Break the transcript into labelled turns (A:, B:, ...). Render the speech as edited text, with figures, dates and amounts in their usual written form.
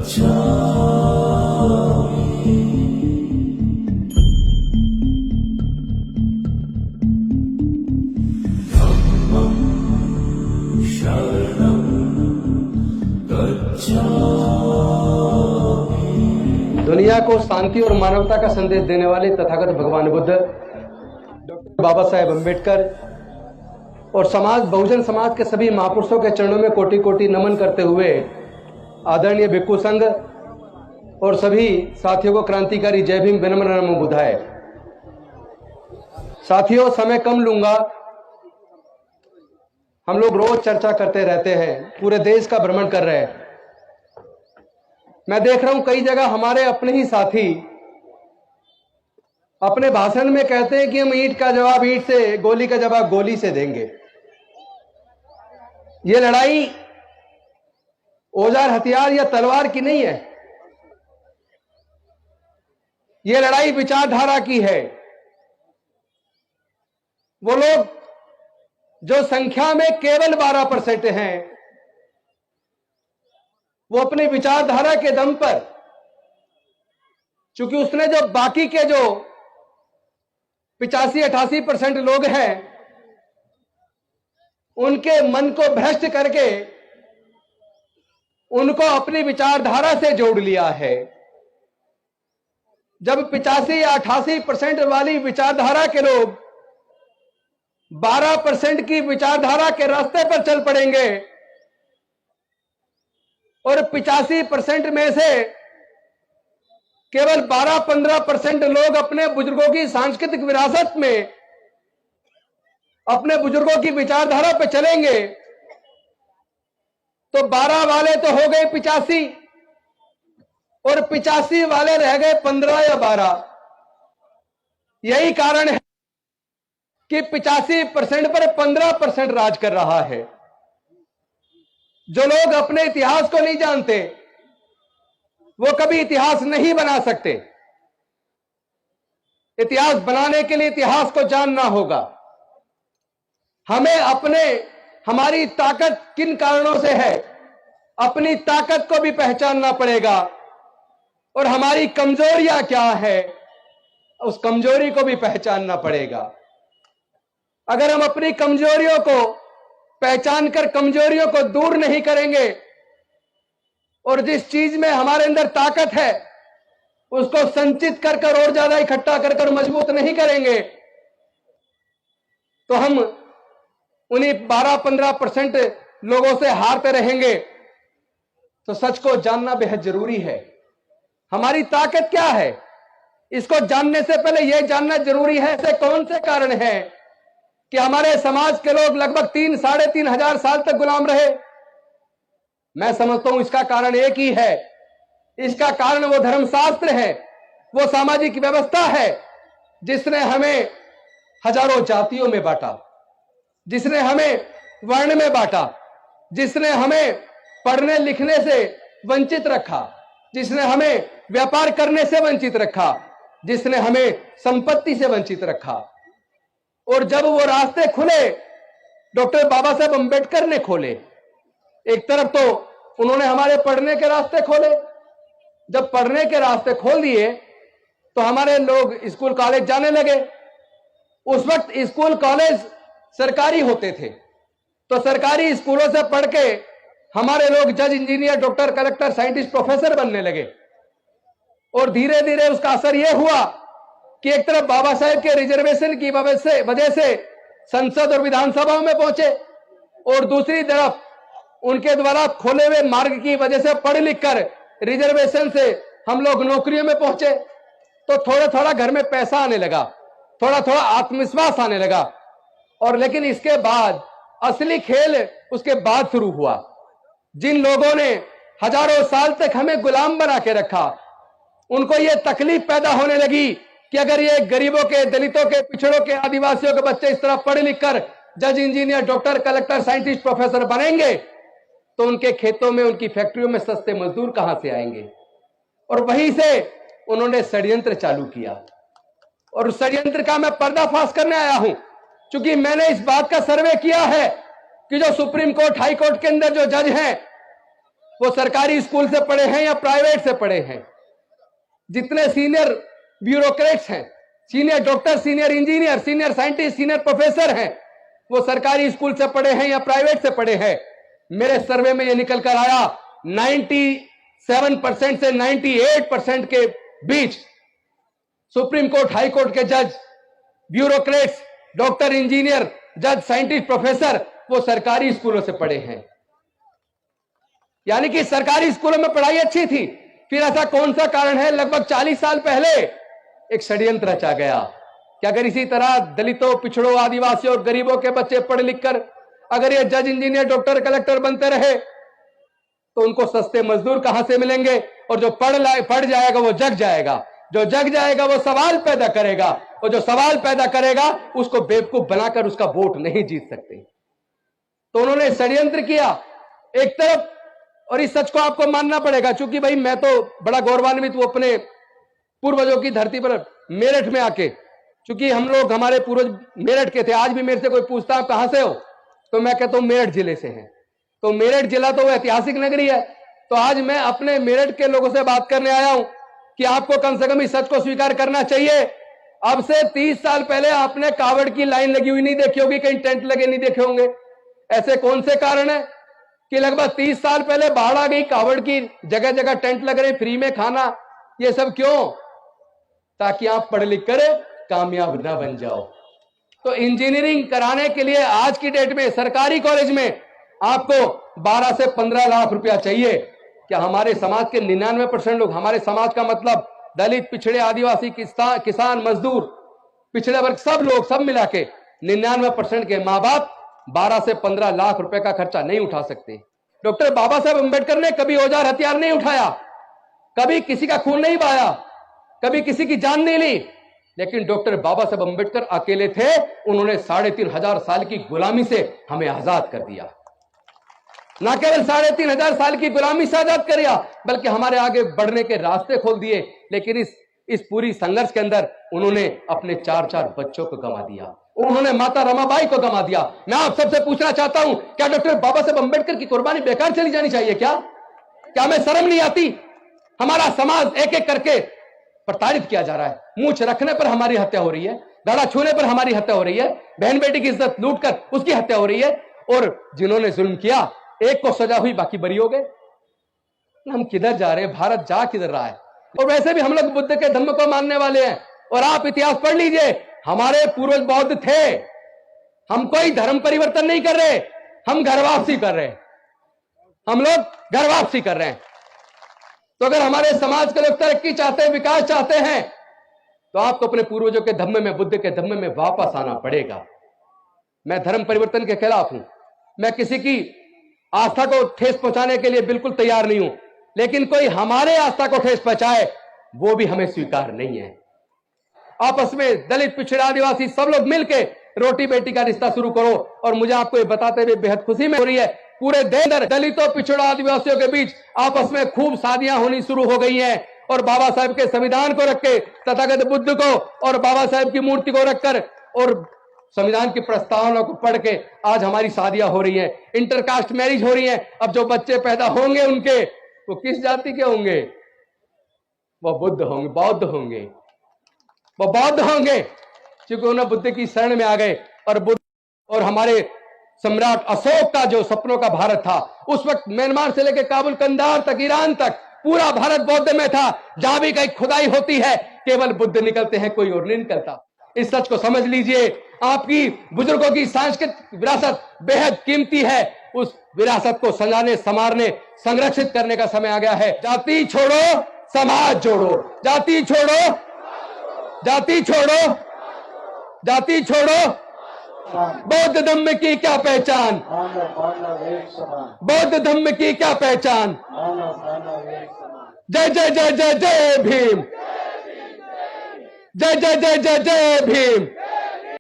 A: दुनिया को शांति और मानवता का संदेश देने वाले तथागत भगवान बुद्ध, डॉक्टर बाबा साहेब अम्बेडकर और बहुजन समाज के सभी महापुरुषों के चरणों में कोटि कोटि नमन करते हुए आदरणीय भिक्खु संघ और सभी साथियों को क्रांतिकारी जय भीम, विनम्र नमो बुद्धाय। साथियों, समय कम लूंगा। हम लोग रोज चर्चा करते रहते हैं, पूरे देश का भ्रमण कर रहे हैं। मैं देख रहा हूं कई जगह हमारे अपने ही साथी अपने भाषण में कहते हैं कि हम ईंट का जवाब ईंट से, गोली का जवाब गोली से देंगे। ये लड़ाई औजार, हथियार या तलवार की नहीं है, ये लड़ाई विचारधारा की है। वो लोग जो संख्या में केवल 12% हैं, वो अपनी विचारधारा के दम पर, चूंकि उसने जो बाकी के जो 85-88% लोग हैं, उनके मन को भ्रष्ट करके उनको अपनी विचारधारा से जोड़ लिया है। जब 85 या 88% वाली विचारधारा के लोग 12% की विचारधारा के रास्ते पर चल पड़ेंगे और 85% में से केवल 12-15% लोग अपने बुजुर्गों की सांस्कृतिक विरासत में, अपने बुजुर्गों की विचारधारा पर चलेंगे, तो 12 वाले तो हो गए 85 और 85 वाले रह गए 15 या 12। यही कारण है कि 85% पर 15% राज कर रहा है। जो लोग अपने इतिहास को नहीं जानते, वो कभी इतिहास नहीं बना सकते। इतिहास बनाने के लिए इतिहास को जानना होगा। हमें हमारी ताकत किन कारणों से है, अपनी ताकत को भी पहचानना पड़ेगा और हमारी कमजोरियां क्या है, उस कमजोरी को भी पहचानना पड़ेगा। अगर हम अपनी कमजोरियों को पहचान कर कमजोरियों को दूर नहीं करेंगे और जिस चीज में हमारे अंदर ताकत है उसको संचित कर और ज्यादा इकट्ठा कर मजबूत नहीं करेंगे, तो हम उन्हीं 12-15% लोगों से हारते रहेंगे। तो सच को जानना बेहद जरूरी है। हमारी ताकत क्या है, इसको जानने से पहले यह जानना जरूरी है ऐसे कौन से कारण हैं कि हमारे समाज के लोग लगभग 3-3.5 हजार साल तक गुलाम रहे। मैं समझता हूं इसका कारण एक ही है। इसका कारण वो धर्मशास्त्र है, वो सामाजिक व्यवस्था है जिसने हमें हजारों जातियों में बांटा, जिसने हमें वर्ण में बांटा, जिसने हमें पढ़ने लिखने से वंचित रखा, जिसने हमें व्यापार करने से वंचित रखा, जिसने हमें संपत्ति से वंचित रखा। और जब वो रास्ते खुले, डॉक्टर बाबा साहेब अम्बेडकर ने खोले। एक तरफ तो उन्होंने हमारे पढ़ने के रास्ते खोले, जब पढ़ने के रास्ते खोल दिए तो हमारे लोग स्कूल कॉलेज जाने लगे। उस वक्त स्कूल कॉलेज सरकारी होते थे, तो सरकारी स्कूलों से पढ़ के हमारे लोग जज, engineer, doctor, collector, scientist, professor बनने लगे। और धीरे धीरे उसका असर यह हुआ कि एक तरफ बाबा साहेब के रिजर्वेशन की वजह से संसद और विधानसभाओं में पहुंचे और दूसरी तरफ उनके द्वारा खोले हुए मार्ग की वजह से पढ़ लिख कर रिजर्वेशन से हम लोग नौकरियों में पहुंचे। तो थोड़ा थोड़ा घर में पैसा आने लगा, थोड़ा थोड़ा आत्मविश्वास आने लगा। और लेकिन इसके बाद असली खेल उसके बाद शुरू हुआ। जिन लोगों ने हजारों साल तक हमें गुलाम बना के रखा, उनको यह तकलीफ पैदा होने लगी कि अगर ये गरीबों के, दलितों के, पिछड़ों के, आदिवासियों के बच्चे इस तरह पढ़ लिख कर जज, engineer, doctor, collector, scientist, professor बनेंगे तो उनके खेतों में, उनकी फैक्ट्रियों में सस्ते मजदूर कहां से आएंगे। और वहीं से उन्होंने षड्यंत्र चालू किया और उस षड्यंत्र का मैं पर्दाफाश करने आया हूं, क्योंकि मैंने इस बात का सर्वे किया है कि जो सुप्रीम कोर्ट, हाई कोर्ट के अंदर जो जज हैं वो सरकारी स्कूल से पढ़े हैं या प्राइवेट से पढ़े हैं। जितने सीनियर ब्यूरोक्रेट्स हैं, senior doctor, senior engineer, senior scientist, senior professor हैं, वो सरकारी स्कूल से पढ़े हैं या प्राइवेट से पढ़े हैं। मेरे सर्वे में यह निकल कर आया 97% से 98% के बीच सुप्रीम कोर्ट, हाई कोर्ट के जज, ब्यूरोक्रेट्स, डॉक्टर, इंजीनियर, जज, साइंटिस्ट, प्रोफेसर वो सरकारी स्कूलों से पढ़े हैं। यानी कि सरकारी स्कूलों में पढ़ाई अच्छी थी। फिर ऐसा कौन सा कारण है, लगभग 40 साल पहले एक षड्यंत्र रचा गया कि अगर इसी तरह दलितों, पिछड़ों, आदिवासियों और गरीबों के बच्चे पढ़ लिख कर अगर ये जज, इंजीनियर, डॉक्टर, कलेक्टर बनते रहे तो उनको सस्ते मजदूर कहां से मिलेंगे, और जो पढ़ जाएगा वो जग जाएगा, जो जग जाएगा वो सवाल पैदा करेगा, और जो सवाल पैदा करेगा उसको बेवकूफ बनाकर उसका वोट नहीं जीत सकते। तो उन्होंने षड्यंत्र किया एक तरफ, और इस सच को आपको मानना पड़ेगा। चूंकि भाई मैं तो बड़ा गौरवान्वित हूं अपने पूर्वजों की धरती पर मेरठ में आके, चूंकि हम लोग, हमारे पूर्वज मेरठ के थे। आज भी मेरे से कोई पूछता है आप कहां से हो, तो मैं कहता हूं मेरठ जिले से हैं। तो मेरठ जिला तो वो ऐतिहासिक नगरी है। तो आज मैं अपने मेरठ के लोगों से बात करने आया हूं कि आपको कम से कम इस सच को स्वीकार करना चाहिए। अब से 30 साल पहले आपने कावड़ की लाइन लगी हुई नहीं देखी होगी, कहीं टेंट लगे नहीं देखे होंगे। ऐसे कौन से कारण है कि लगभग 30 साल पहले बाढ़ आ गई, कावड़ की जगह जगह टेंट लग रहे, फ्री में खाना, ये सब क्यों? ताकि आप पढ़ लिख कर कामयाब ना बन जाओ। तो इंजीनियरिंग कराने के लिए आज की डेट में सरकारी कॉलेज में आपको 12 से 15 लाख रुपया चाहिए। क्या हमारे समाज के 99% लोग, हमारे समाज का मतलब दलित, पिछड़े, आदिवासी, किसान, मजदूर, पिछड़े वर्ग, सब लोग, सब मिला के 99% के मां बाप 12 से 15 लाख रुपए का खर्चा नहीं उठा सकते। डॉक्टर बाबा साहब अंबेडकर ने कभी औजार हथियार नहीं उठाया, कभी किसी का खून नहीं बहाया, कभी किसी की जान नहीं ली, लेकिन डॉक्टर बाबा साहब अंबेडकर अकेले थे। उन्होंने 3,500 साल की गुलामी से हमें आजाद कर दिया। ना केवल 3,500 साल की गुलामी से आजाद कर दिया, बल्कि हमारे आगे बढ़ने के रास्ते खोल दिए। लेकिन इस पूरी संघर्ष के अंदर उन्होंने अपने 4 बच्चों को गंवा दिया, उन्होंने माता रमाबाई को गंवा दिया। मैं आप सबसे पूछना चाहता हूं, क्या डॉक्टर बाबा साहब अंबेडकर की कुर्बानी बेकार चली जानी चाहिए? क्या हमें शर्म नहीं आती? हमारा समाज एक एक करके प्रताड़ित किया जा रहा है। मूंछ रखने पर हमारी हत्या हो रही है, गला छूने पर हमारी हत्या हो रही है, बहन बेटी की इज्जत लूटकर उसकी हत्या हो रही है, और जिन्होंने जुल्म किया एक को सजा हुई, बाकी बरी हो गए। हम किधर जा रहे हैं? भारत जा किधर रहा है? और वैसे भी हम लोग बुद्ध के धम्म को मानने वाले हैं। और आप इतिहास पढ़ लीजिए, हमारे पूर्वज बौद्ध थे। हम कोई धर्म परिवर्तन नहीं कर रहे, हम घर वापसी कर रहे हैं। हम लोग घर वापसी कर रहे हैं। तो अगर हमारे समाज के लोग तरक्की चाहते हैं, विकास चाहते हैं, तो आपको अपने पूर्वजों के धम्म में, बुद्ध के धम्म में वापस आना पड़ेगा। मैं धर्म परिवर्तन के खिलाफ हूं, मैं किसी की आस्था को ठेस पहुंचाने के लिए बिल्कुल तैयार नहीं हूं, लेकिन कोई हमारे आस्था को ठेस पहुंचाए वो भी हमें स्वीकार नहीं है। आपस में दलित, पिछड़े, आदिवासी सब लोग मिलके रोटी बेटी का रिश्ता शुरू करो। और मुझे आपको ये बताते हुए बेहद खुशी में हो रही है, पूरे देश में दलितों, पिछड़ों, आदिवासियों के बीच आपस में खूब शादियां होनी शुरू हो गई हैं। और बाबा साहब के संविधान को रख के, तथागत बुद्ध को और बाबा साहब की मूर्ति को रखकर और संविधान की प्रस्तावना को पढ़ के आज हमारी शादियां हो रही हैं, इंटरकास्ट मैरिज हो रही है। अब जो बच्चे पैदा होंगे उनके, वो किस जाति के होंगे? वो बुद्ध होंगे, बौद्ध होंगे, वो बौद्ध होंगे, क्योंकि उन्हें बुद्ध की शरण में आ गए। और बुद्ध और हमारे सम्राट अशोक का जो सपनों का भारत था, उस वक्त म्यांमार से लेकर काबुल, कंधार तक, ईरान तक पूरा भारत बौद्ध में था। जहां भी कहीं खुदाई होती है केवल बुद्ध निकलते हैं, कोई और नहीं निकलता। इस सच को समझ लीजिए। आपकी बुजुर्गों की सांस्कृतिक विरासत बेहद कीमती है। उस विरासत को सजाने, संवारने, संरक्षित करने का समय आ गया है। जाति छोड़ो, समाज जोड़ो। जाति छोड़ो, जाति छोड़ो, जाति छोड़ो। बौद्ध धम्म की क्या पहचान? बौद्ध धम्म की क्या पहचान? जय जय जय जय जय भीम, जय जय जय जय जय भीम।